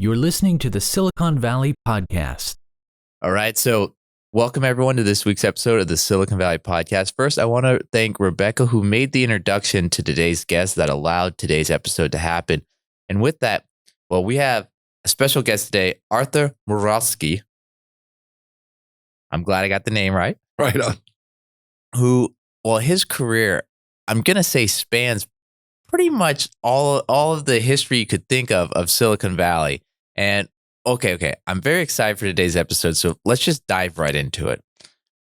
You're listening to the Silicon Valley Podcast. All right, so welcome everyone to this week's episode of the Silicon Valley Podcast. First, I want to thank Rebecca, who made the introduction to today's guest that allowed today's episode to happen. And with that, well, we have a special guest today, Arthur Mrozowski. I'm glad I got the name right. Right on. Who, well, his career, I'm going to say spans pretty much all of the history you could think of Silicon Valley. And okay, I'm very excited for today's episode, so let's just dive right into it.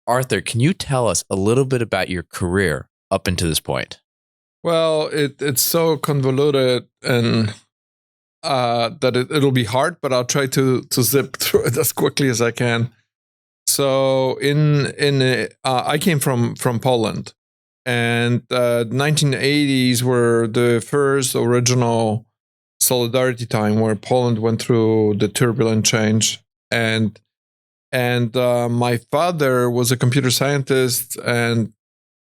Arthur, can you tell us a little bit about your career up until this point? Well, it's so convoluted and that it'll be hard, but I'll try to zip through it as quickly as I can. So I came from Poland, and 1980s were the first original solidarity time where Poland went through the turbulent change, and my father was a computer scientist, and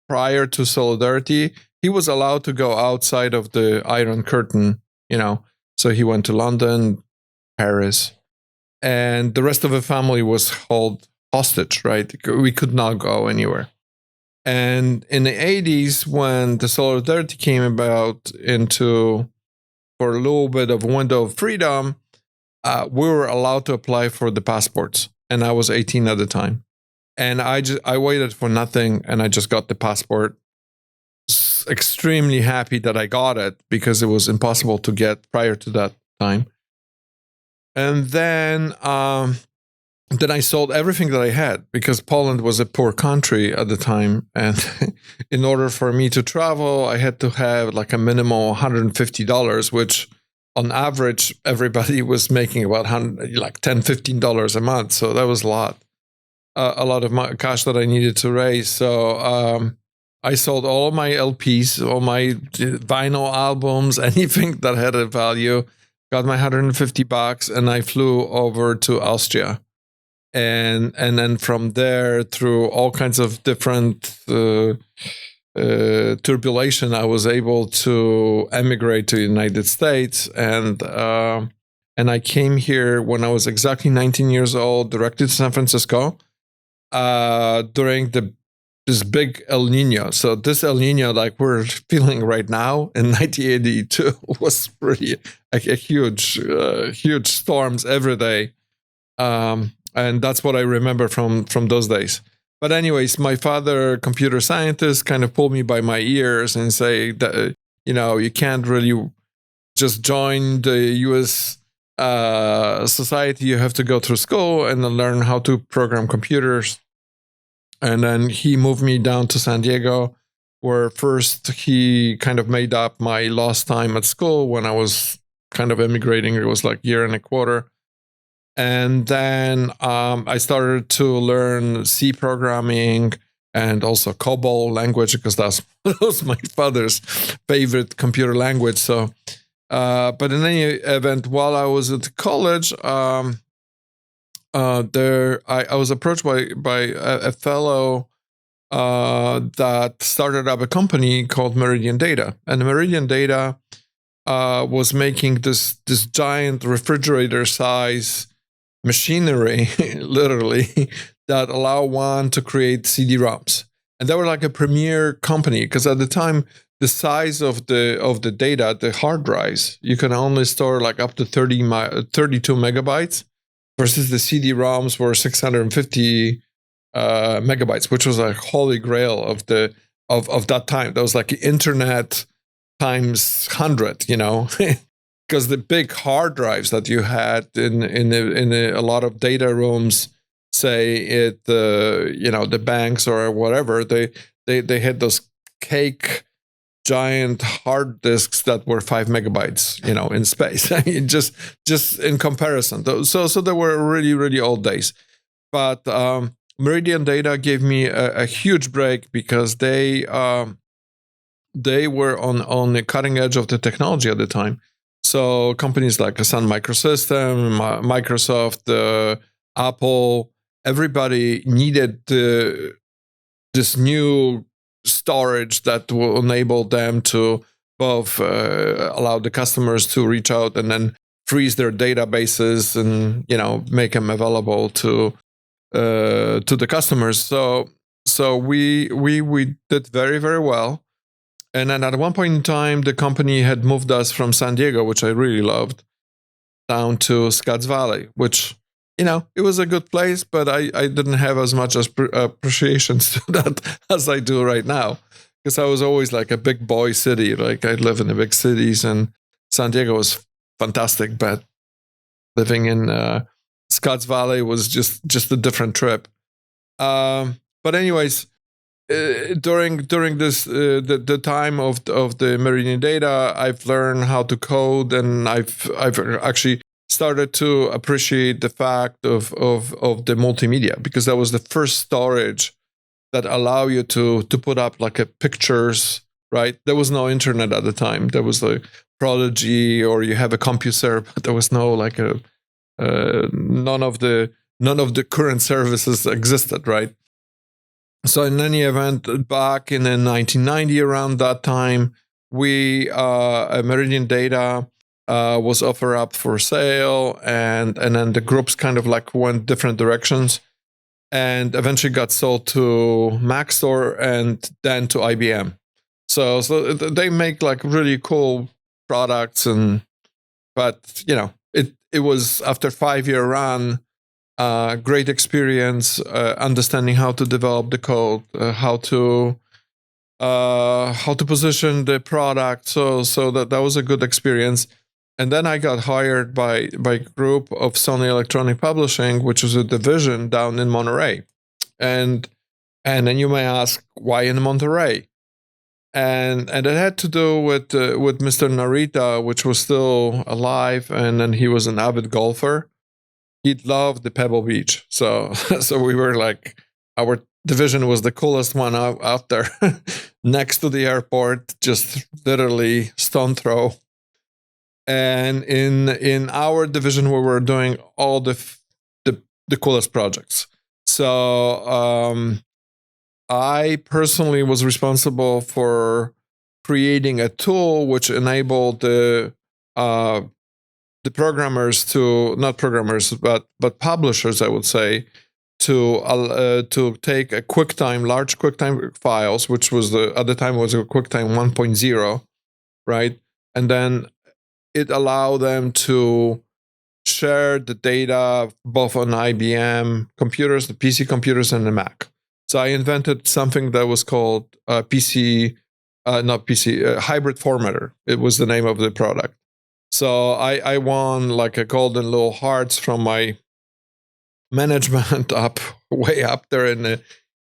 prior to solidarity, he was allowed to go outside of the Iron Curtain, so he went to London, Paris, and the rest of the family was held hostage, right? We could not go anywhere. And in the 80s, when the solidarity came about for a little bit of a window of freedom, we were allowed to apply for the passports. And I was 18 at the time. And I waited for nothing, and I just got the passport. Extremely happy that I got it, because it was impossible to get prior to that time. And then I sold everything that I had, because Poland was a poor country at the time. And in order for me to travel, I had to have like a minimum $150, which on average, everybody was making about $10-15 a month. So that was a lot of cash that I needed to raise. So I sold all of my LPs, all my vinyl albums, anything that had a value, got my $150, and I flew over to Austria. And then from there, through all kinds of different turbulation, I was able to emigrate to the United States. And I came here when I was exactly 19 years old, directly to San Francisco during this big El Nino. So this El Nino, like we're feeling right now in 1982, was really a huge storms every day. And that's what I remember from those days. But anyways, my father, computer scientist, kind of pulled me by my ears and say that, you can't really just join the U.S. Society. You have to go through school and then learn how to program computers. And then he moved me down to San Diego, where first he kind of made up my lost time at school when I was kind of emigrating. It was like a year and a quarter. And then I started to learn C programming and also COBOL language, because that was my father's favorite computer language. So, but in any event, while I was at college, I was approached by a fellow that started up a company called Meridian Data, and Meridian Data was making this giant refrigerator size machinery, literally, that allow one to create CD-ROMs. And they were like a premier company, because at the time, the size of the data, the hard drives, you can only store like up to 32 megabytes, versus the CD-ROMs were 650 megabytes, which was a holy grail of that time. That was like internet times 100, because the big hard drives that you had in a lot of data rooms, say the banks or whatever, they had those cake giant hard disks that were 5 megabytes, in space. I mean, just in comparison. So they were really, really old days. But Meridian Data gave me a huge break, because they were on the cutting edge of the technology at the time. So companies like Sun Microsystem, Microsoft, Apple, everybody needed this new storage that will enable them to both allow the customers to reach out and then freeze their databases and make them available to the customers. So we did very, very well. And then at one point in time, the company had moved us from San Diego, which I really loved, down to Scotts Valley, which, it was a good place, but I didn't have as much appreciation to that as I do right now. Because I was always like a big boy city. Like I live in the big cities, and San Diego was fantastic, but living in Scotts Valley was just a different trip. But anyways, during this the time of the Meridian Data, I've learned how to code, and I've actually started to appreciate the fact of the multimedia, because that was the first storage that allow you to put up like a pictures, right? There was no internet at the time. There was like Prodigy, or you have a CompuServe, but there was no like none of the current services existed, right? So in any event, back in the 1990, around that time, Meridian Data was offered up for sale, and then the groups kind of like went different directions, and eventually got sold to Maxtor and then to IBM. So they make like really cool products, but it was after 5-year run. Great experience, understanding how to develop the code, how to position the product. So that was a good experience. And then I got hired by a group of Sony Electronic Publishing, which was a division down in Monterey. And then you may ask, why in Monterey? And it had to do with Mr. Narita, which was still alive, and then he was an avid golfer. He loved the Pebble Beach. So we were like, our division was the coolest one out there, next to the airport, just literally stone throw. And in our division, we were doing all the coolest projects. So I personally was responsible for creating a tool which enabled the programmers not programmers, but publishers, I would say, to take a QuickTime, large QuickTime files, which was at the time was a QuickTime 1.0, right? And then it allowed them to share the data both on IBM computers, the PC computers, and the Mac. So I invented something that was called hybrid formatter. It was the name of the product. So I won like a golden little hearts from my management way up there at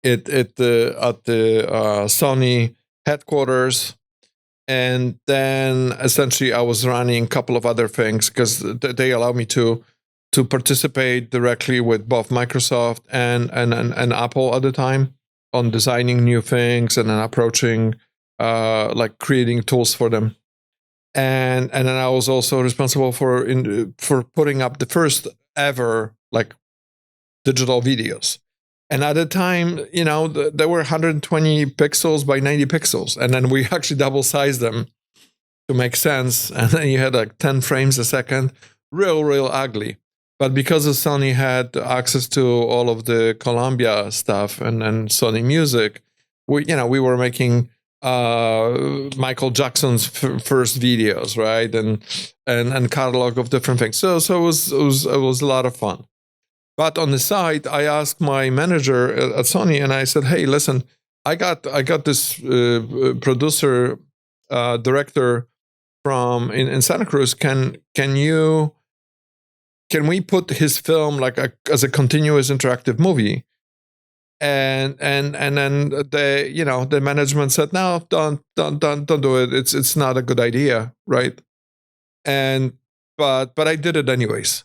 the Sony headquarters. And then essentially I was running a couple of other things, because they allow me to participate directly with both Microsoft and Apple at the time on designing new things and then approaching like creating tools for them. And then I was also responsible for putting up the first ever like digital videos. And at the time, there were 120 pixels by 90 pixels. And then we actually double-sized them to make sense. And then you had like 10 frames a second, real ugly. But because Sony had access to all of the Columbia stuff and Sony Music, we were making Michael Jackson's first videos, right? And catalog of different things. So it was a lot of fun. But on the side, I asked my manager at Sony, and I said, "Hey, listen, I got this producer director from in Santa Cruz. Can we put his film like as a continuous interactive movie?" And then the management said, "No, don't do it. It's not a good idea, right?" But I did it anyways.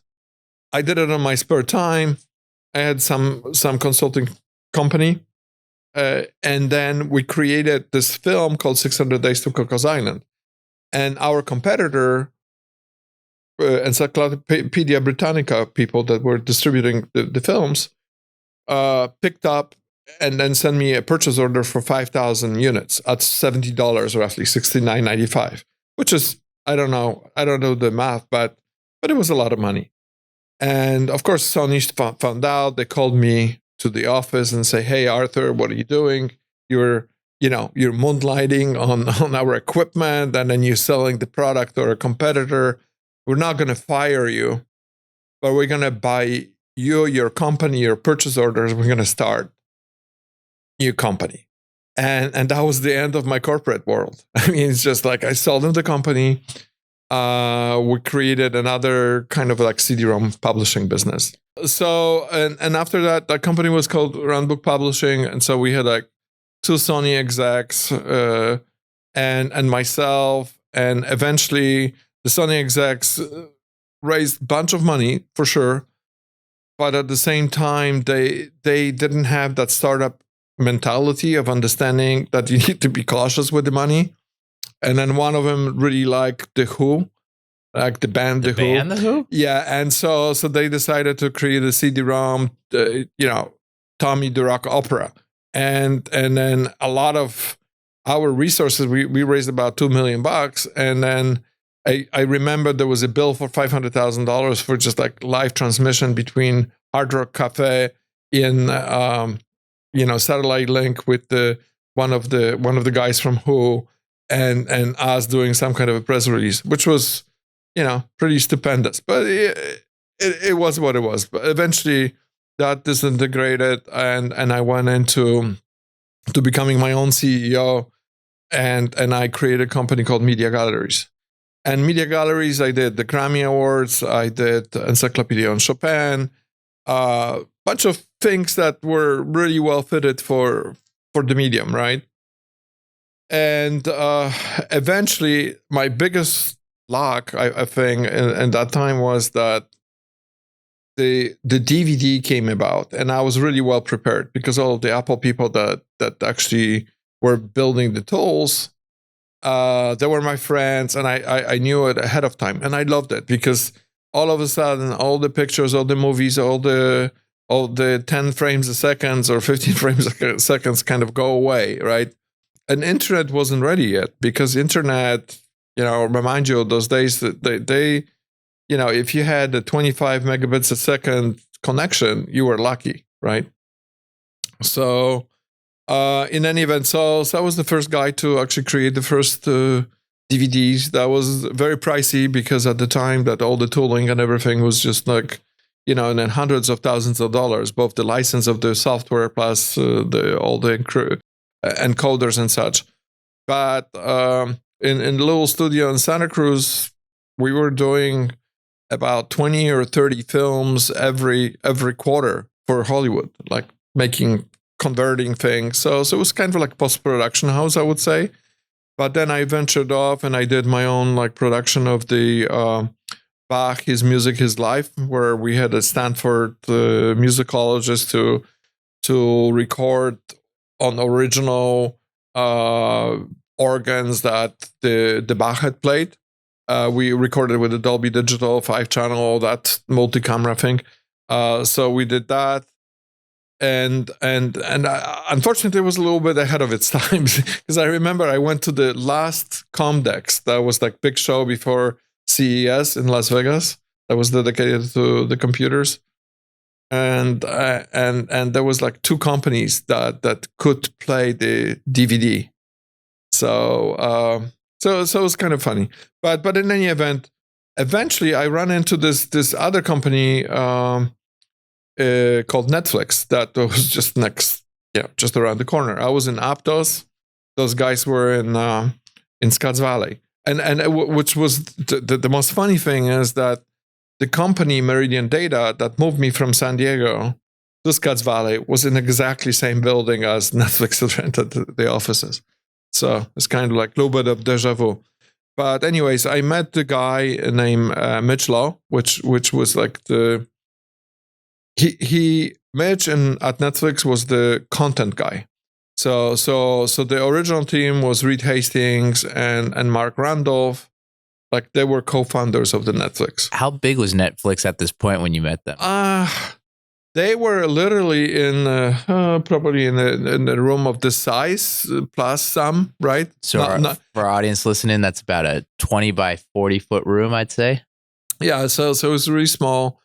I did it on my spare time. I had some consulting company, and then we created this film called 600 Days to Cocos Island. And our competitor, Encyclopedia Britannica people that were distributing the films, picked up and then sent me a purchase order for 5,000 units at $70, roughly $69.95, which is, I don't know the math, but but it was a lot of money. And of course, Sony found out. They called me to the office and say, "Hey, Arthur, what are you doing? You're moonlighting on our equipment, and then you're selling the product or a competitor. We're not going to fire you, but we're going to buy you, your company, your purchase orders. We're going to start new company." And that was the end of my corporate world. I mean, it's just like I sold them the company. We created another kind of like CD-ROM publishing business. So, and after that, that company was called Runbook Publishing. And so we had like 2 Sony execs and myself. And eventually the Sony execs raised a bunch of money for sure. But at the same time, they didn't have that startup mentality of understanding that you need to be cautious with the money. And then one of them really liked The Who, like the band The Who. The Who? Yeah, and so they decided to create a CD-ROM, Tommy the Rock Opera. And then a lot of our resources, we raised about $2 million. And then I remember there was a bill for $500,000 for just like live transmission between Hard Rock Cafe in satellite link with one of the guys from Who and us doing some kind of a press release, which was pretty stupendous. But it was what it was. But eventually that disintegrated, and I went into becoming my own CEO, and I created a company called Media Galleries. And Media Galleries, I did the Grammy Awards, I did Encyclopedia on Chopin, bunch of things that were really well fitted for the medium, right? And eventually, my biggest luck, I think, in that time was that the DVD came about, and I was really well prepared because all of the Apple people that actually were building the tools, they were my friends, and I knew it ahead of time, and I loved it because all of a sudden, all the pictures, all the movies, all the 10 frames a second or 15 frames a second kind of go away, right? And internet wasn't ready yet because internet, remind you of those days that they if you had a 25 megabits a second connection, you were lucky, right? So in any event, so I was the first guy to actually create the first DVDs. That was very pricey because at the time that all the tooling and everything was just like, and then hundreds of thousands of dollars, both the license of the software plus all the encoders and such. But in the little studio in Santa Cruz, we were doing about 20 or 30 films every quarter for Hollywood, like converting things. So it was kind of like post-production house, I would say. But then I ventured off and I did my own like production of the Bach, His Music, His Life, where we had a Stanford musicologist to record on original organs that the Bach had played. We recorded with a Dolby Digital 5-channel, that multi-camera thing. So we did that. And unfortunately, it was a little bit ahead of its time because I remember I went to the last Comdex. That was like big show before CES in Las Vegas. That was dedicated to the computers, and there was like 2 companies that could play the DVD. So it was kind of funny. But in any event, eventually I ran into this other company called Netflix that was just just around the corner. I was in Aptos. Those guys were in Scotts Valley. And which was the most funny thing is that the company Meridian Data that moved me from San Diego to Scotts Valley was in exactly same building as Netflix had rented the offices. So it's kind of like a little bit of deja vu. But anyways, I met the guy named Mitch Law, which was like Mitch at Netflix was the content guy. So the original team was Reed Hastings and Mark Randolph. Like they were co-founders of the Netflix. How big was Netflix at this point when you met them? They were literally probably in a room of this size plus some, right? So for our audience listening, that's about a 20 by 40 foot room, I'd say. Yeah, so it was really small.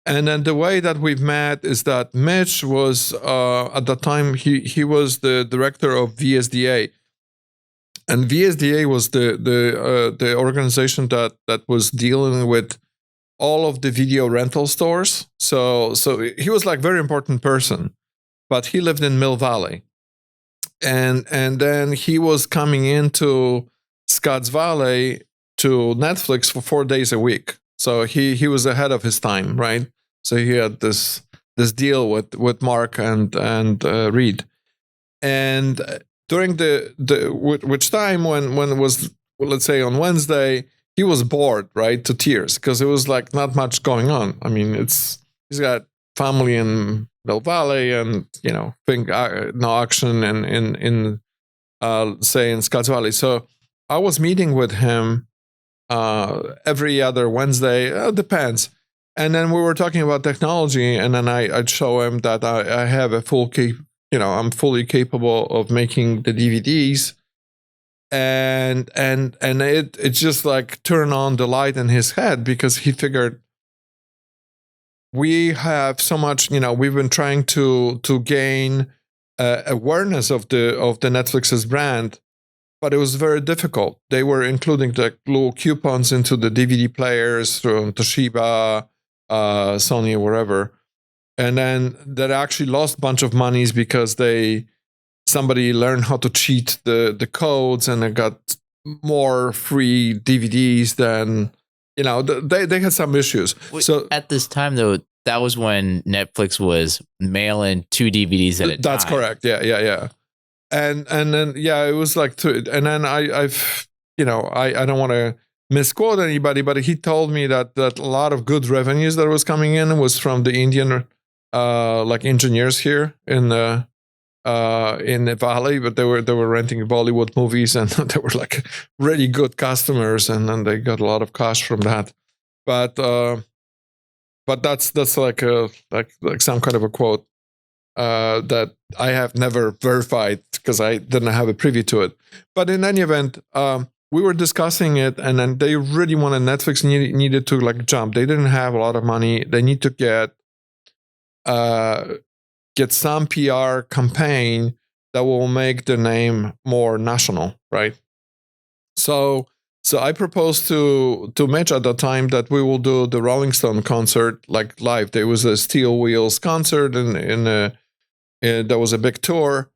And then the way that we've met is that Mitch was at the time he was the director of VSDA, and VSDA was the organization that was dealing with all of the video rental stores. So he was like very important person, but he lived in Mill Valley, and then he was coming into Scotts Valley to Netflix for 4 days a week. So he was ahead of his time, right? So he had this deal with Mark and Reed, and during which time when it was, let's say, on Wednesday, he was bored, right, to tears, because it was like not much going on. I mean, he's got family in Mill Valley, and no action in say in Scotts Valley. So I was meeting with him every other Wednesday, depends. And then we were talking about technology, and then I'd show him that I have a I'm fully capable of making the DVDs, and it just like turned on the light in his head, because he figured we have so much, we've been trying to gain awareness of the Netflix's brand, but it was very difficult. They were including the little coupons into the DVD players from Toshiba, Sony, or wherever. And then that actually lost a bunch of monies because somebody learned how to cheat the codes, and they got more free DVDs than, they had some issues. So at this time, though, that was when Netflix was mailing 2 DVDs at a time. That's correct. Yeah. And then it was like 2. And then I've I don't want to misquote anybody, but he told me that a lot of good revenues that was coming in was from the Indian like engineers here in the valley, but they were renting Bollywood movies, and they were like really good customers, and then they got a lot of cash from that. But that's like some kind of a quote that I have never verified, because I didn't have a preview to it. But in any event, we were discussing it, and then they really wanted, Netflix needed to like jump. They didn't have a lot of money. They need to get some PR campaign that will make the name more national, right? So I proposed to Mitch at the time that we will do the Rolling Stone concert like live. There was a Steel Wheels concert, and there was a big tour.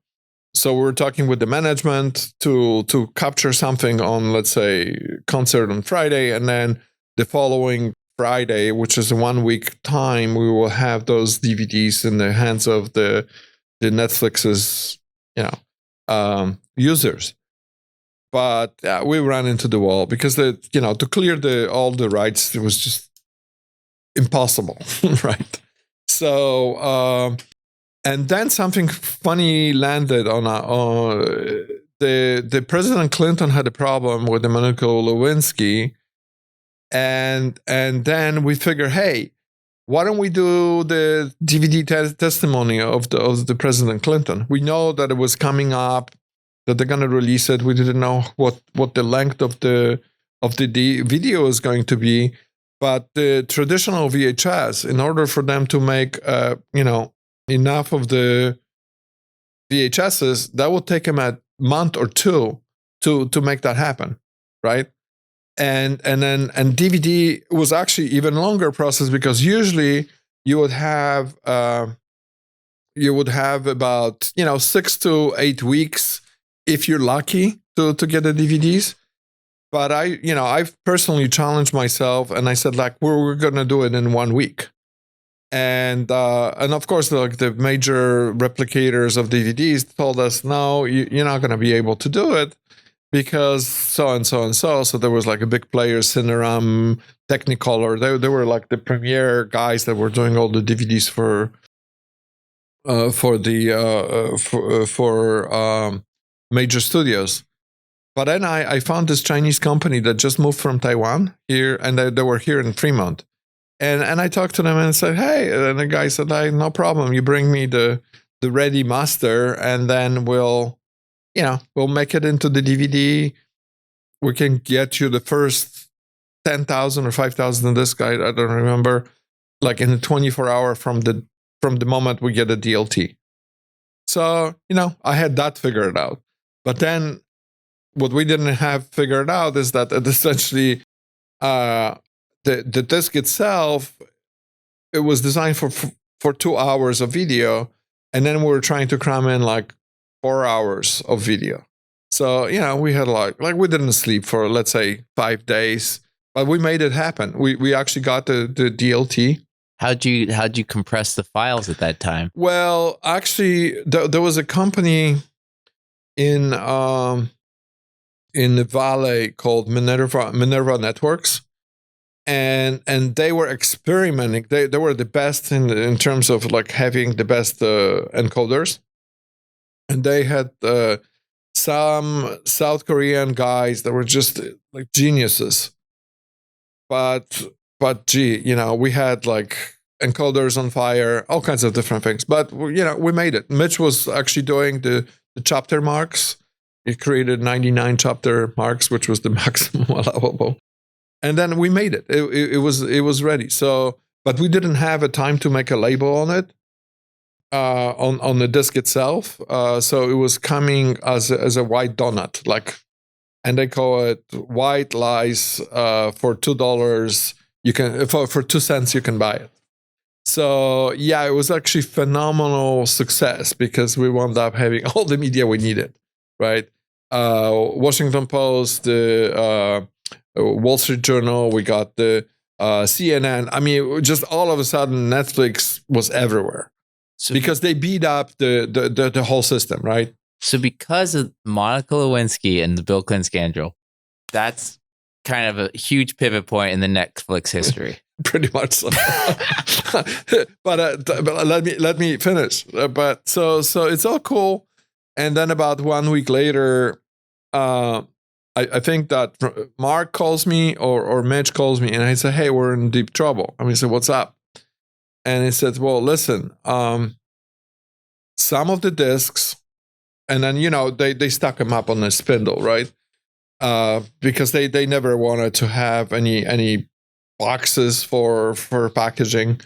So we were talking with the management to capture something on, let's say, concert on Friday, and then the following Friday, which is a 1 week time, we will have those DVDs in the hands of the Netflix's users. But we ran into the wall, because to clear all the rights, it was just impossible, right? So and then something funny landed on the President Clinton had a problem with the Monica Lewinsky. And then we figure, hey, why don't we do the DVD testimony of the President Clinton? We know that it was coming up, that they're going to release it. We didn't know what the length of the video is going to be, but the traditional VHS, in order for them to make enough of the VHSs, that would take them a month or 2 to make that happen, right? And DVD was actually even longer process, because usually you would have about 6 to 8 weeks if you're lucky to get the DVDs. But I've personally challenged myself, and I said, like, we're gonna do it in 1 week. And of course, the major replicators of DVDs told us, no, you're not gonna be able to do it, because so and so and so. So there was like a big player, Cineram, Technicolor. They were like the premier guys that were doing all the DVDs for major studios. But then I found this Chinese company that just moved from Taiwan here, and they were here in Fremont. And I talked to them and said, hey, and the guy said, no problem. You bring me the ready master, and then we'll make it into the DVD. We can get you the first 10,000 or 5,000 discs. I don't remember. Like in the 24-hour from the moment we get a DLT. So I had that figured out. But then what we didn't have figured out is that essentially the disc itself, it was designed for 2 hours of video, and then we were trying to cram in like 4 hours of video. So we had like we didn't sleep for, let's say, 5 days, but we made it happen. We actually got the DLT. How'd you compress the files at that time? Well, actually, there was a company in the Valley called Minerva Networks, and they were experimenting. They were the best in terms of like having the best encoders, and they had some South Korean guys that were just like geniuses. But gee, we had like encoders on fire, all kinds of different things. But we made it. Mitch was actually doing the chapter marks. He created 99 chapter marks, which was the maximum allowable. And then we made it. It was ready. So, but we didn't have a time to make a label on it, on the disc itself. So it was coming as a white donut, like, and they call it white lies. For $2, you can for 2 cents you can buy it. So yeah, it was actually phenomenal success because we wound up having all the media we needed, right? Washington Post, the Wall Street Journal, we got the CNN. I mean, just all of a sudden, Netflix was everywhere because they beat up the whole system, right? So because of Monica Lewinsky and the Bill Clinton scandal, that's kind of a huge pivot point in the Netflix history. Pretty much so. but let me finish. But so it's all cool. And then about 1 week later, I think that Mark calls me or Mitch calls me, and I say, "Hey, we're in deep trouble." I mean, he said, "What's up?" And he said, "Well, listen, some of the discs." And then, they stuck them up on a spindle, right? Because they never wanted to have any boxes for packaging.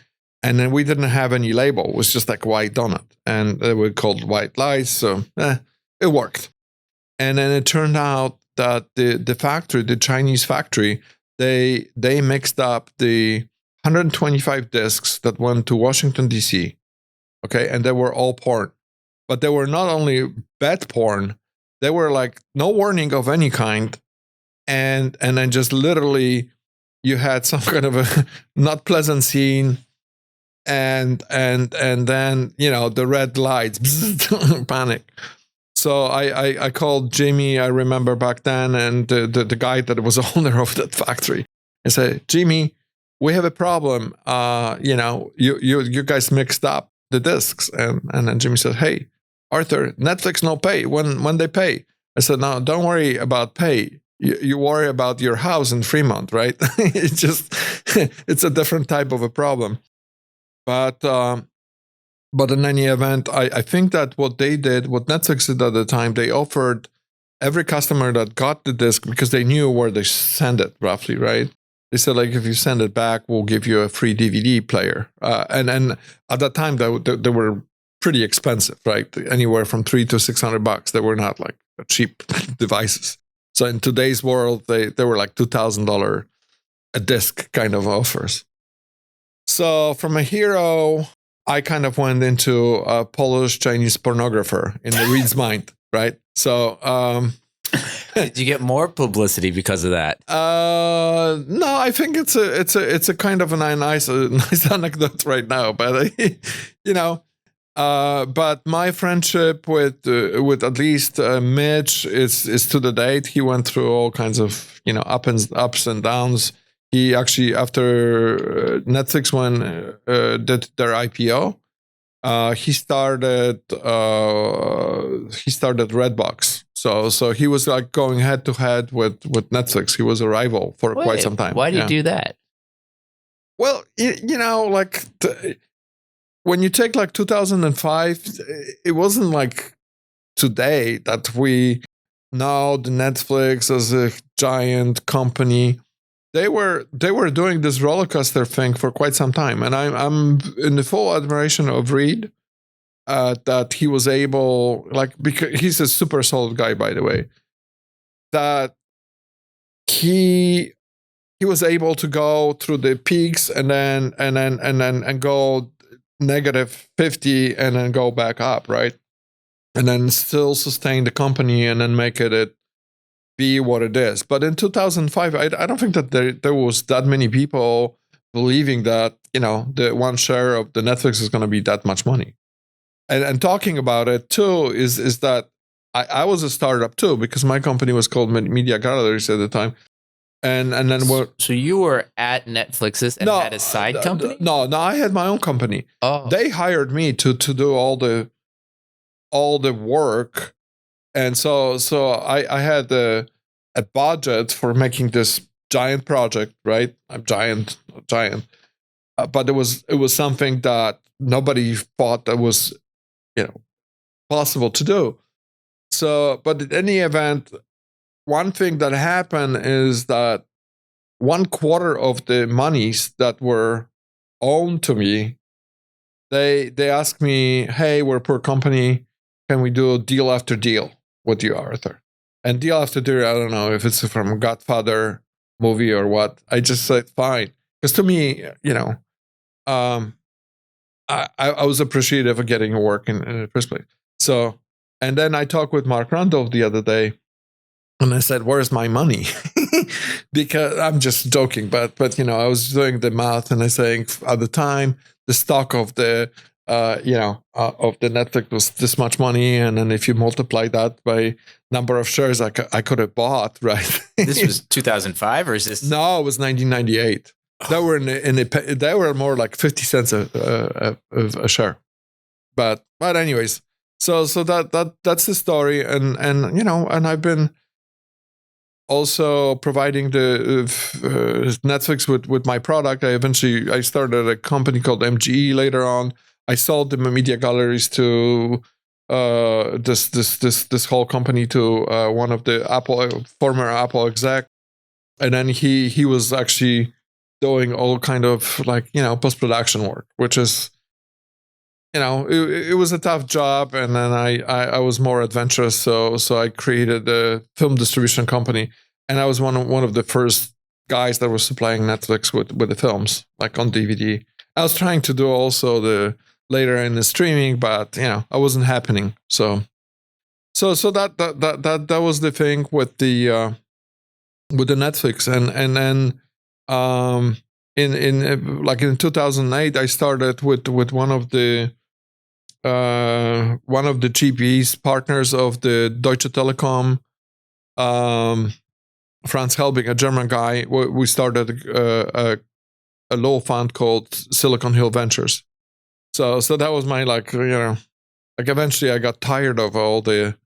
And then we didn't have any label. It was just like white donut. And they were called white lies. So it worked. And then it turned out that the factory, the Chinese factory, they mixed up the 125 discs that went to Washington, D.C. Okay. And they were all porn. But they were not only bad porn, they were like no warning of any kind. And then just literally you had some kind of a not pleasant scene. And then, the red lights, panic. So I called Jimmy, I remember back then, and the guy that was the owner of that factory. I said, "Jimmy, we have a problem. You guys mixed up the discs." And then Jimmy said, "Hey, Arthur, Netflix no pay when they pay." I said, "No, don't worry about pay. You worry about your house in Fremont, right?" It's just, it's a different type of a problem. But in any event, I think that what they did, what Netflix did at the time, they offered every customer that got the disc, because they knew where they send it roughly, right? They said, like, if you send it back, we'll give you a free DVD player. And at that time, they were pretty expensive, right? Anywhere from $300 to $600. They were not like cheap devices. So in today's world, they were like $2,000 a disc kind of offers. So from a hero, I kind of went into a Polish Chinese pornographer in the Reed's mind, right? So did you get more publicity because of that? No, I think it's a kind of a nice anecdote right now, but but my friendship with at least Mitch is to the date. He went through all kinds of ups and downs. He actually, after Netflix did their IPO, he started Redbox. So he was like going head to head with Netflix. He was a rival for quite some time. Why did you do that? Well, when you take like 2005, it wasn't like today that we know the Netflix as a giant company. they were doing this roller coaster thing for quite some time, and I'm in the full admiration of Reed that he was able, like, because he's a super solid guy, by the way, that he was able to go through the peaks and go -50 and then go back up, right? And then still sustain the company and then make it be what it is. But in 2005, I don't think that there was that many people believing that, the one share of the Netflix is going to be that much money. And talking about it too is that I was a startup too, because my company was called Media Galleries at the time. And then what? So you were at Netflix's and had a side company? No, I had my own company. Oh, they hired me to do all the work, and so I had a budget for making this giant project, right? Giant, but it was something that nobody thought that was possible to do. So, but in any event, one thing that happened is that 1/4 of the monies that were owed to me, they asked me, "Hey, we're a poor company. Can we do deal after deal with you, Arthur?" And deal after deal, I don't know if it's from Godfather movie or what. I just said fine, because to me, I was appreciative of getting work in the first place. So, and then I talked with Mark Randolph the other day, and I said, "Where's my money?" Because I'm just joking, but I was doing the math, and I saying at the time the stock of the of the Netflix was this much money, and then if you multiply that by number of shares I could have bought, right? This was 2005, or is this? No, it was 1998. They were they were more like 50 cents a share, but anyways, so that's the story, and and I've been also providing the Netflix with my product. I started a company called MGE later on. I sold the media galleries to this whole company to one of the former Apple exec, and then he was actually doing all kind of post-production work, which is it was a tough job, and then I was more adventurous, so I created a film distribution company, and I was one of the first guys that was supplying Netflix with the films, like on DVD. I was trying to do also the later in the streaming, but I wasn't happening. So that was the thing with the Netflix, and then in 2008 I started with one of the GPs partners of the Deutsche Telekom, Franz Helbig, a German guy. We started a law fund called Silicon Hill Ventures. So that was my eventually I got tired of all the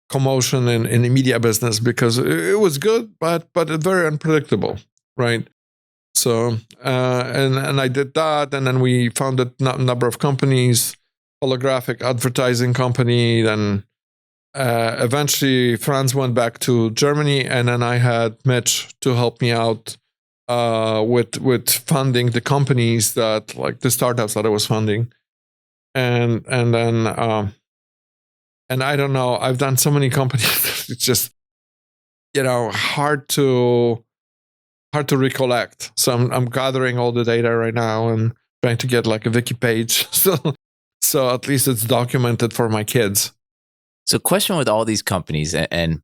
commotion in the media business, because it was good, but very unpredictable, right? So and I did that, and then we founded a number of companies, holographic advertising company. Then eventually Franz went back to Germany, and then I had Mitch to help me out with funding the companies that, like the startups that I was funding, and then and I don't know, I've done so many companies. It's just hard to recollect. So I'm gathering all the data right now and trying to get like a wiki page, so at least it's documented for my kids. So, question with all these companies, and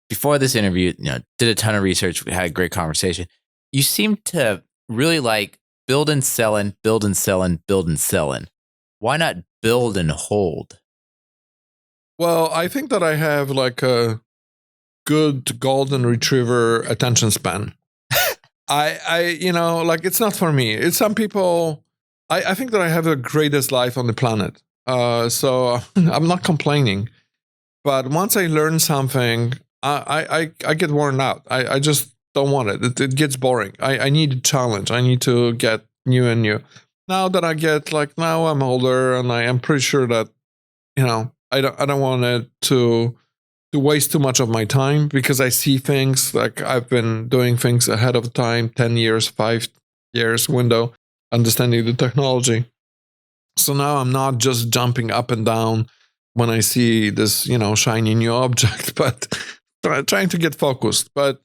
before this interview, did a ton of research. We had a great conversation. You seem to really like build and selling, build and selling, build and selling. Why not build and hold? Well, I think that I have like a good golden retriever attention span. I it's not for me. It's some people. I think that I have the greatest life on the planet. So I'm not complaining. But once I learn something, I get worn out. I just don't want it. It gets boring. I need a challenge. I need to get new and new. Now that I get now I'm older, and I am pretty sure that I don't want it to waste too much of my time because I see things like I've been doing things ahead of time, 10 years, 5 years window, understanding the technology. So now I'm not just jumping up and down when I see this, shiny new object, but trying to get focused. But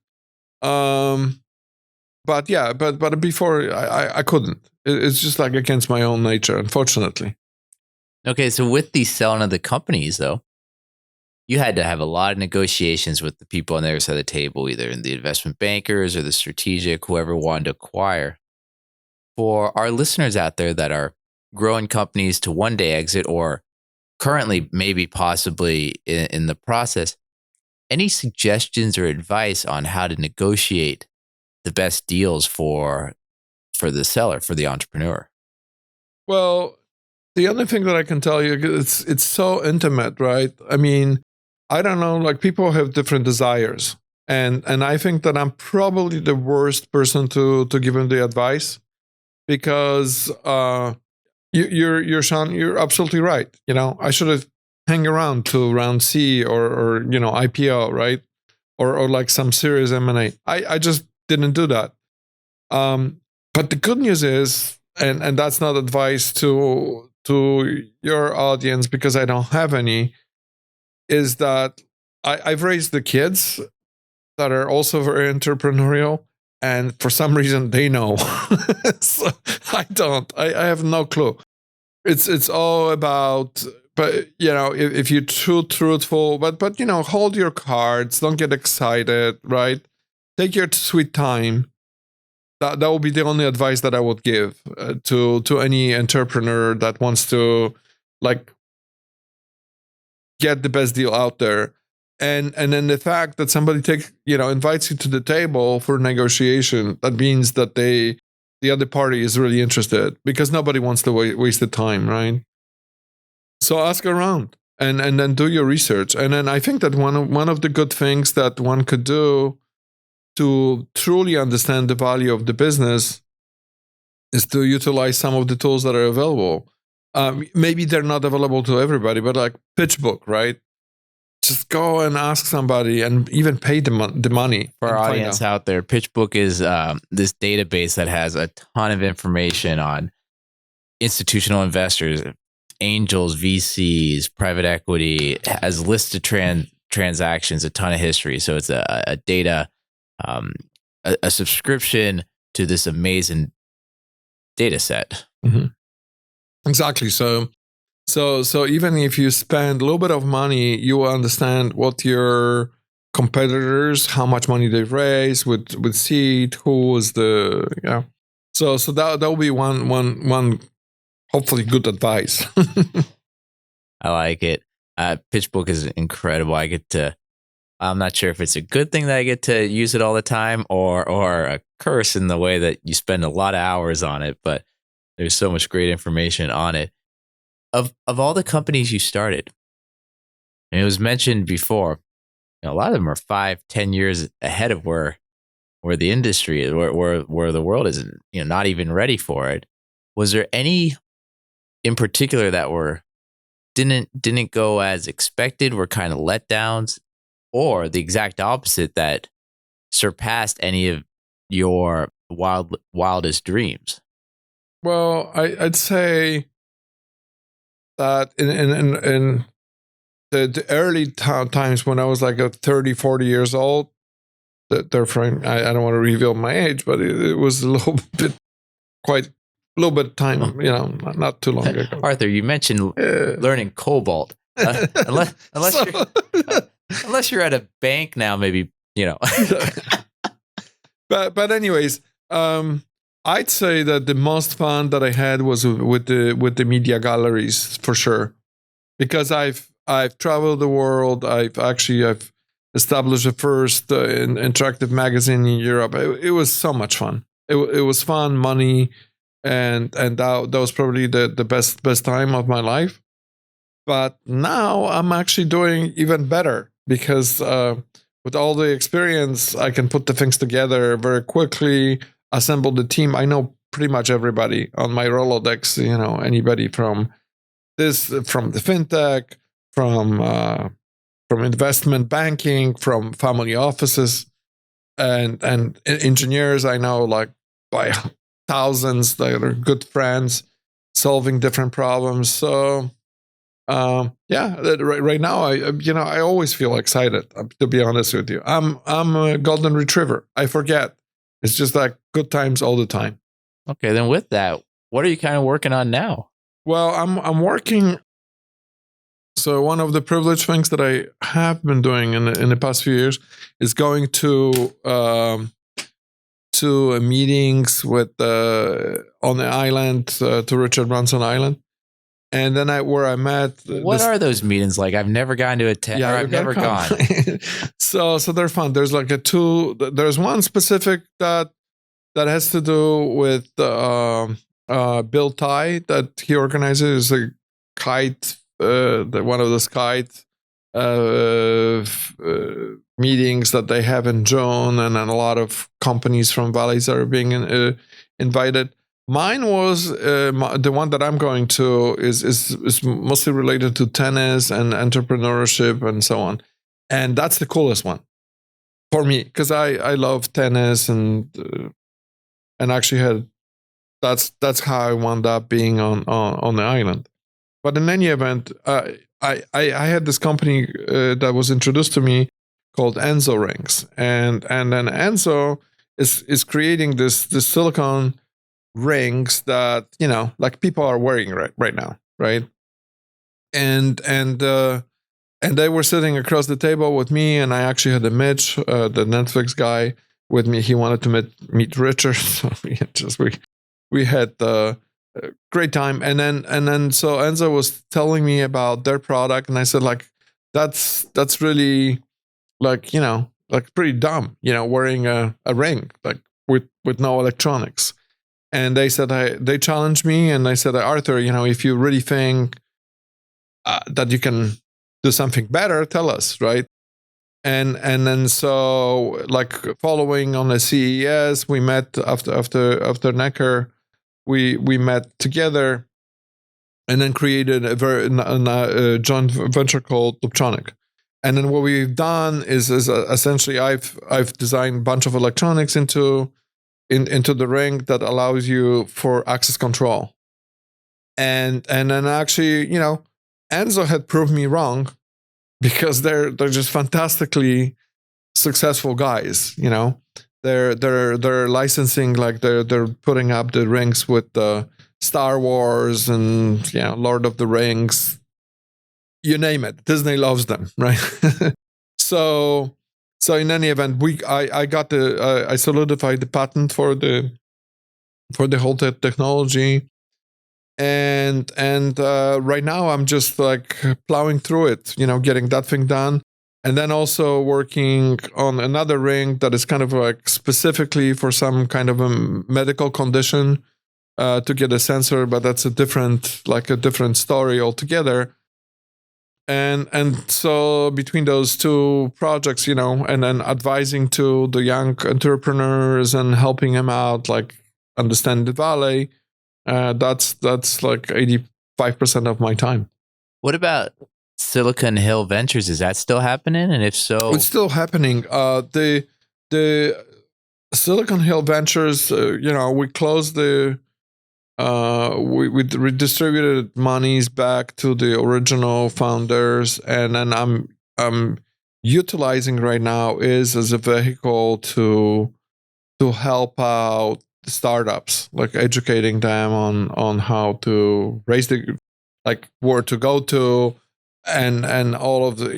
before I couldn't. It's just like against my own nature, unfortunately. Okay, so with the selling of the companies, though, you had to have a lot of negotiations with the people on the other side of the table, either in the investment bankers or the strategic, whoever wanted to acquire. For our listeners out there that are growing companies to one day exit or currently maybe possibly in the process, any suggestions or advice on how to negotiate the best deals for the seller, for the entrepreneur? Well, the only thing that I can tell you, it's so intimate, right? I mean, I don't know, like people have different desires. And I think that I'm probably the worst person to give them the advice because you're Sean, you're absolutely right. I should have hang around to round C or IPO, right? Or like some serious M&A. I just didn't do that. But the good news is, and that's not advice to your audience because I don't have any, is that I've raised the kids that are also very entrepreneurial, and for some reason they know. So I don't. I have no clue. It's all about, but if you're too truthful, but hold your cards. Don't get excited, right? Take your sweet time. That would be the only advice that I would give to any entrepreneur that wants to like get the best deal out there. And then the fact that somebody invites you to the table for negotiation, that means that the other party is really interested because nobody wants to waste the time, right? So ask around and then do your research. And then I think that one of the good things that one could do to truly understand the value of the business is to utilize some of the tools that are available. Maybe they're not available to everybody, but like PitchBook, right? Just go and ask somebody and even pay the money. For our audience out there, PitchBook is this database that has a ton of information on institutional investors, angels, VCs, private equity, has listed transactions, a ton of history. So it's a data, a subscription to this amazing data set. Mm-hmm. Exactly. So even if you spend a little bit of money, you will understand what your competitors, how much money they've raised with seed, who is the So that will be one hopefully good advice. I like it. PitchBook is incredible. I'm not sure if it's a good thing that I get to use it all the time or a curse in the way that you spend a lot of hours on it, but there's so much great information on it. Of all the companies you started, and it was mentioned before, a lot of them are 5-10 years ahead of where the industry is, where the world is, not even ready for it. Was there any in particular that didn't go as expected, were kind of letdowns, or the exact opposite that surpassed any of your wildest dreams? Well, I'd say that in the early times when I was like 30, 40 years old, therefore I don't want to reveal my age, but it was a little bit, quite a little bit of time, not too long ago. Arthur, you mentioned learning Cobalt. Unless you're at a bank now, maybe, But anyways, I'd say that the most fun that I had was with the media galleries for sure, because I've traveled the world. I've established the first interactive magazine in Europe. It was so much fun. It was fun, money, and that was probably the best time of my life. But now I'm actually doing even better because with all the experience, I can put the things together very quickly, assemble the team. I know pretty much everybody on my Rolodex, anybody from the fintech, from from investment banking, from family offices, and engineers I know like by thousands that are good friends, solving different problems. So right now I always feel excited. To be honest with you, I'm a golden retriever. I forget. It's just like good times all the time. Okay, then with that, what are you kind of working on now? Well, I'm working. So one of the privileged things that I have been doing in the past few years is going to meetings with on the island, to Richard Branson Island, and then where I met. What are those meetings like? I've never gone to attend. Yeah, I've never gone. so they're fun. There's like there's one specific that has to do with Bill Ty that he organizes a kite. One of those kite meetings that they have in June, and then a lot of companies from valleys are being invited. Mine was the one that I'm going to is mostly related to tennis and entrepreneurship and so on, and that's the coolest one for me because I love tennis and actually had that's how I wound up being on the island. But in any event, I had this company that was introduced to me called Enzo Rings, and then Enzo is creating this silicone rings that like people are wearing right now, right? And they were sitting across the table with me, and I actually had Mitch, the Netflix guy, with me. He wanted to meet Richard, so we had the great time. And then so Enzo was telling me about their product, and I said like that's really like like pretty dumb, wearing a ring like with no electronics. And they said they challenged me, and I said, Arthur, if you really think that you can do something better, tell us, right? And then so like following on the CES, we met after Necker. We met together, and then created a joint venture called Luptronic. And then what we've done is essentially I've designed a bunch of electronics into the ring that allows you for access control. And then actually, Enzo had proved me wrong because they're just fantastically successful guys. They're licensing, like they're putting up the rings with Star Wars and Lord of the Rings, you name it. Disney loves them, right? So in any event, I solidified the patent for the whole technology, and right now I'm just like plowing through it, getting that thing done. And then also working on another ring that is kind of like specifically for some kind of a medical condition to get a sensor, but that's a different story altogether. And so between those two projects, and then advising to the young entrepreneurs and helping them out, like understand the valley, that's like 85% of my time. What about Silicon Hill Ventures? Is that still happening? And if so, it's still happening. The Silicon Hill Ventures, we closed we redistributed monies back to the original founders, and then I'm utilizing right now is as a vehicle to help out startups, like educating them on how to raise where to go to. And all of the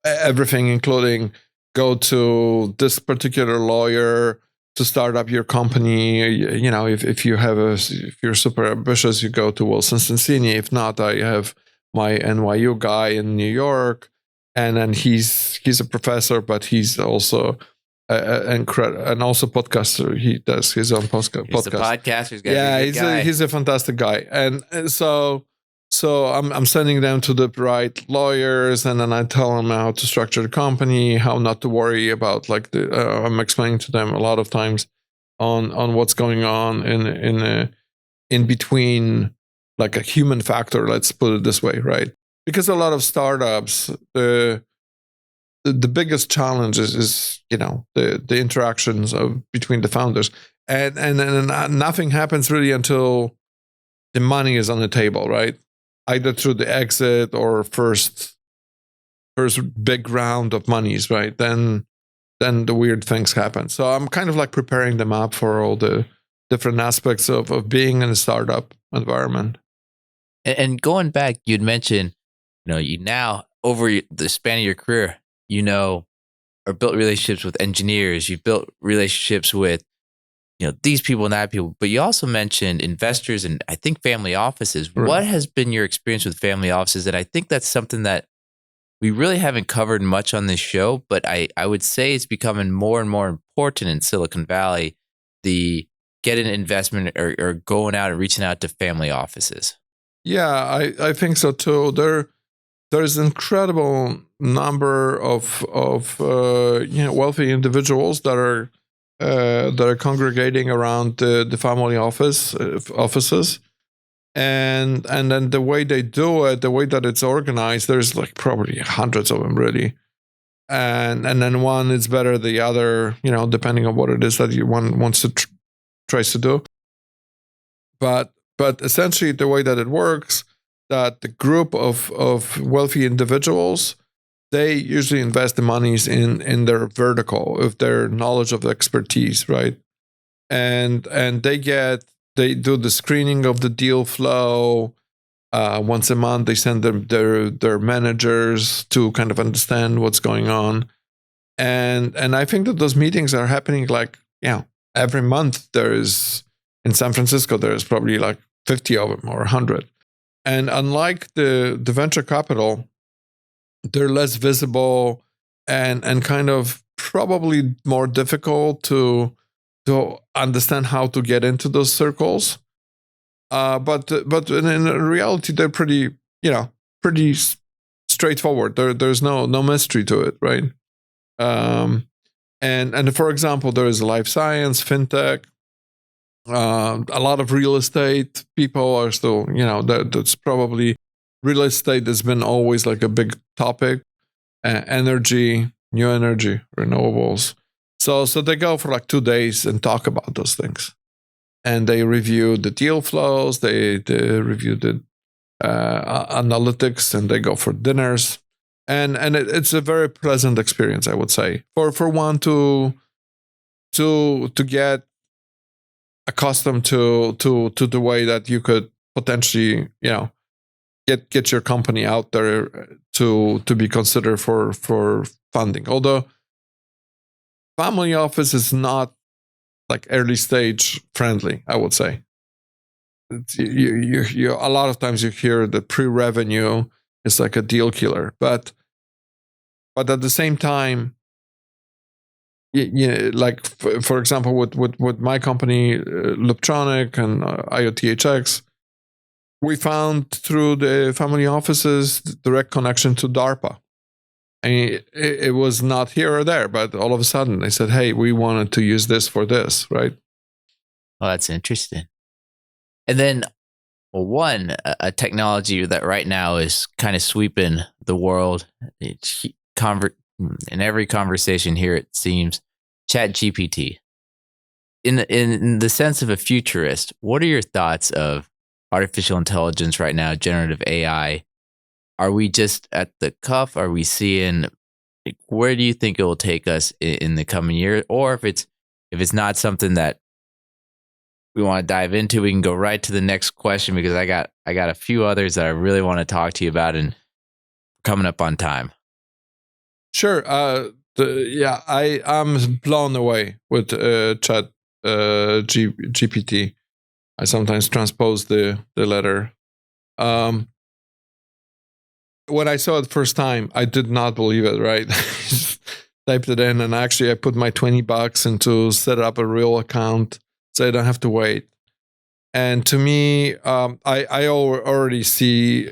everything, including go to this particular lawyer to start up your company. If you're super ambitious, you go to Wilson Sonsini. If not, I have my NYU guy in New York, and then he's a professor, but he's also and also podcaster. He does his own podcast. He's a podcaster. He's a fantastic guy, and so I'm sending them to the right lawyers, and then I tell them how to structure the company, how not to worry about I'm explaining to them a lot of times on what's going on in between, like a human factor. Let's put it this way, right? because a lot of startups, the biggest challenge is the interactions between the founders, and nothing happens really until the money is on the table, right? Either through the exit or first big round of monies, right? Then the weird things happen. So I'm kind of like preparing them up for all the different aspects of being in a startup environment. And going back, you'd mentioned, you now over the span of your career, or built relationships with engineers. You've built relationships with, these people and that people. But you also mentioned investors and I think family offices. Right. What has been your experience with family offices? And I think that's something that we really haven't covered much on this show, but I would say it's becoming more and more important in Silicon Valley, the getting an investment or going out and reaching out to family offices. Yeah, I think so too. There's an incredible number of wealthy individuals that are congregating around the family offices. And then the way they do it, the way that it's organized, there's like probably hundreds of them really, and then one is better than the other, depending on what it is that one wants to tries to do. But essentially, the way that it works, that the group of wealthy individuals, they usually invest the monies in their vertical, with their knowledge of the expertise, right? And they do the screening of the deal flow. Once a month, they send their managers to kind of understand what's going on. And I think that those meetings are happening like, every month. In San Francisco, there's probably like 50 of them or 100. And unlike the venture capital, they're less visible and kind of probably more difficult to understand how to get into those circles. But in reality, they're pretty straightforward. There's no mystery to it, right? And for example, there is life science, fintech, a lot of real estate people are still, that's probably real estate has been always like a big topic. Energy, new energy, renewables. So they go for like 2 days and talk about those things. And they review the deal flows, they review the analytics, and they go for dinners. And it's a very pleasant experience, I would say, for one to get accustomed to the way that you could potentially, get your company out there to be considered for funding. Although family office is not like early stage friendly, I would say. You a lot of times you hear the pre-revenue is like a deal killer, but at the same time, like for example, with my company, Looptronic and IoTHX, we found through the family offices direct connection to DARPA. And it was not here or there, but all of a sudden they said, "Hey, we wanted to use this for this," right? Oh, that's interesting. And then, well, a technology that right now is kind of sweeping the world. It's in every conversation here, it seems, ChatGPT. In the sense of a futurist, what are your thoughts of artificial intelligence right now, generative AI? Are we just at the cuff? Are we seeing, where do you think it will take us in the coming year? Or if it's not something that we want to dive into, we can go right to the next question, because I got a few others that I really want to talk to you about and coming up on time. Sure. I am blown away with Chat GPT. I sometimes transpose the letter. When I saw it first time, I did not believe it, right? Typed it in, and actually I put my $20 into set up a real account so I don't have to wait. And to me, I already see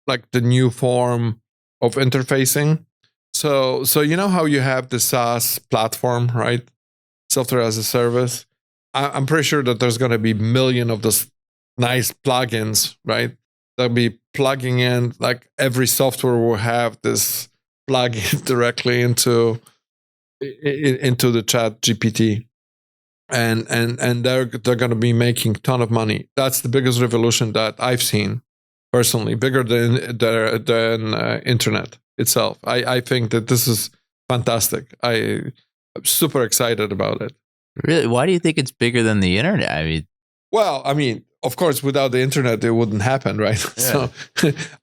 like the new form of interfacing. So you know how you have the SaaS platform, right? Software as a service. I'm pretty sure that there's going to be million of those nice plugins, right? they'll be plugging in, like every software will have this plug-in directly into the Chat GPT. And they're going to be making a ton of money. That's the biggest revolution that I've seen personally, bigger than internet itself. I think that this is fantastic. I'm super excited about it. Really? Why do you think it's bigger than the internet? I mean, well, of course, without the internet, it wouldn't happen, right? Yeah. So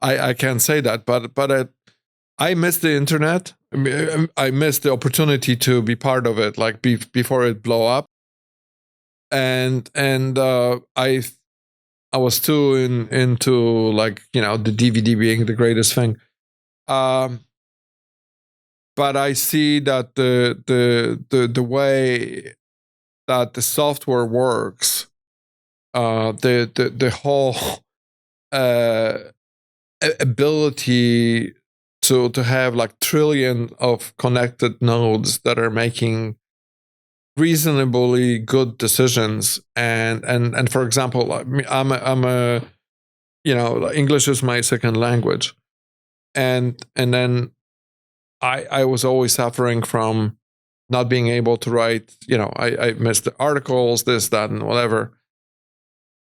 I can't say that, but I miss the internet. I miss the opportunity to be part of it, like before it blow up. And I was too into like, the DVD being the greatest thing. But I see that the way that the software works, the whole ability to have like trillion of connected nodes that are making reasonably good decisions, and for example, I'm a English is my second language, and then I was always suffering from not being able to write. I missed the articles, this, that, and whatever.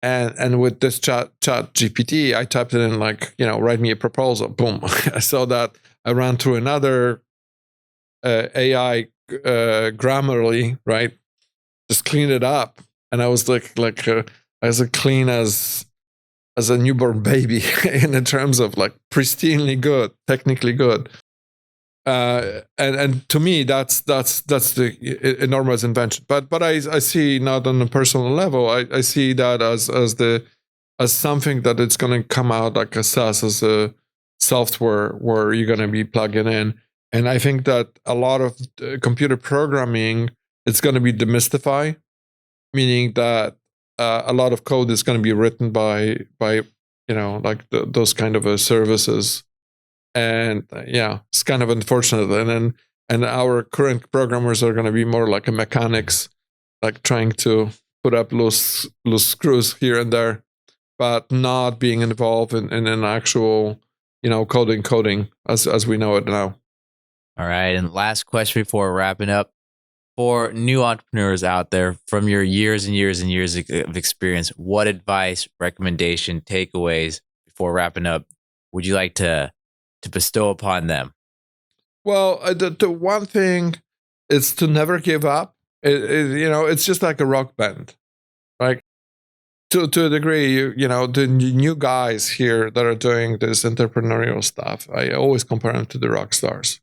And with this chat GPT, I typed it in like, write me a proposal. Boom. I saw that. I ran through another AI Grammarly, right? Just clean it up, and I was like as clean as a newborn baby in terms of like pristinely good, technically good. And to me, that's the enormous invention. But I see, not on a personal level, I see that as something that it's going to come out like a SaaS, as a software where you're going to be plugging in. And I think that a lot of computer programming, it's going to be demystified, meaning that a lot of code is going to be written by like those kind of services. And it's kind of unfortunate. And our current programmers are going to be more like a mechanics, like trying to put up loose screws here and there, but not being involved in an actual coding as we know it now. all right. And last question before wrapping up. For new entrepreneurs out there, from your years and years and years of experience, what advice, recommendation, takeaways before wrapping up would you like to bestow upon them? Well, the one thing is to never give up. It's just like a rock band, right? To a degree, the new guys here that are doing this entrepreneurial stuff, I always compare them to the rock stars.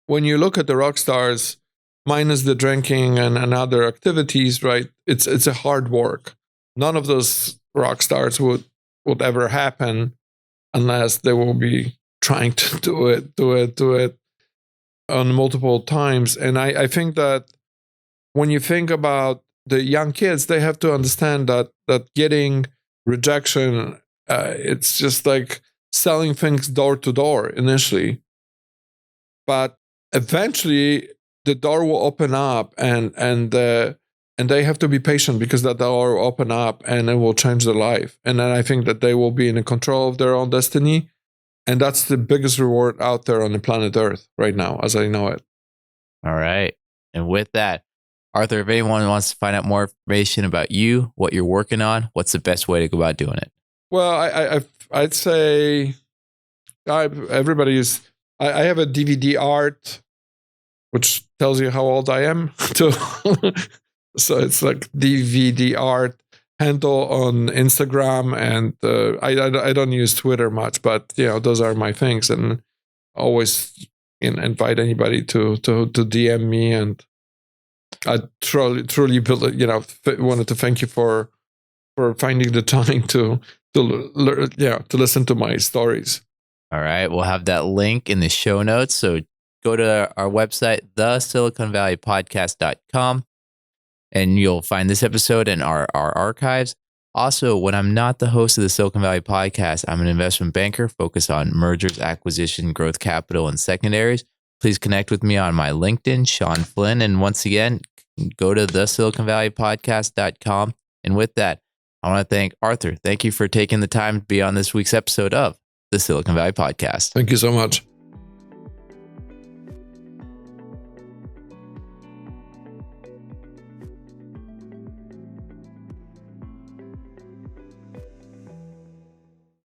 When you look at the rock stars, minus the drinking and other activities, right? It's a hard work. None of those rock stars would ever happen unless they will be trying to do it on multiple times. And I think that when you think about the young kids, they have to understand that getting rejection, it's just like selling things door to door initially, but eventually the door will open up, and they have to be patient, because that door will open up and it will change their life. And then I think that they will be in control of their own destiny. And that's the biggest reward out there on the planet Earth right now, as I know it. All right. And with that, Arthur, if anyone wants to find out more information about you, what you're working on, what's the best way to go about doing it? Well, I'd say everybody is. I have a DVD art, which tells you how old I am. So it's like DVD art handle on Instagram, and I don't use Twitter much, but those are my things, and always invite anybody to DM me. And I truly wanted to thank you for finding the time to listen to my stories. All right, we'll have that link in the show notes. So go to our website, thesiliconvalleypodcast.com, and you'll find this episode and our archives. Also, when I'm not the host of the Silicon Valley Podcast, I'm an investment banker focused on mergers, acquisition, growth capital, and secondaries. Please connect with me on my LinkedIn, Sean Flynn. And once again, go to thesiliconvalleypodcast.com. And with that, I want to thank Arthur. Thank you for taking the time to be on this week's episode of the Silicon Valley Podcast. Thank you so much.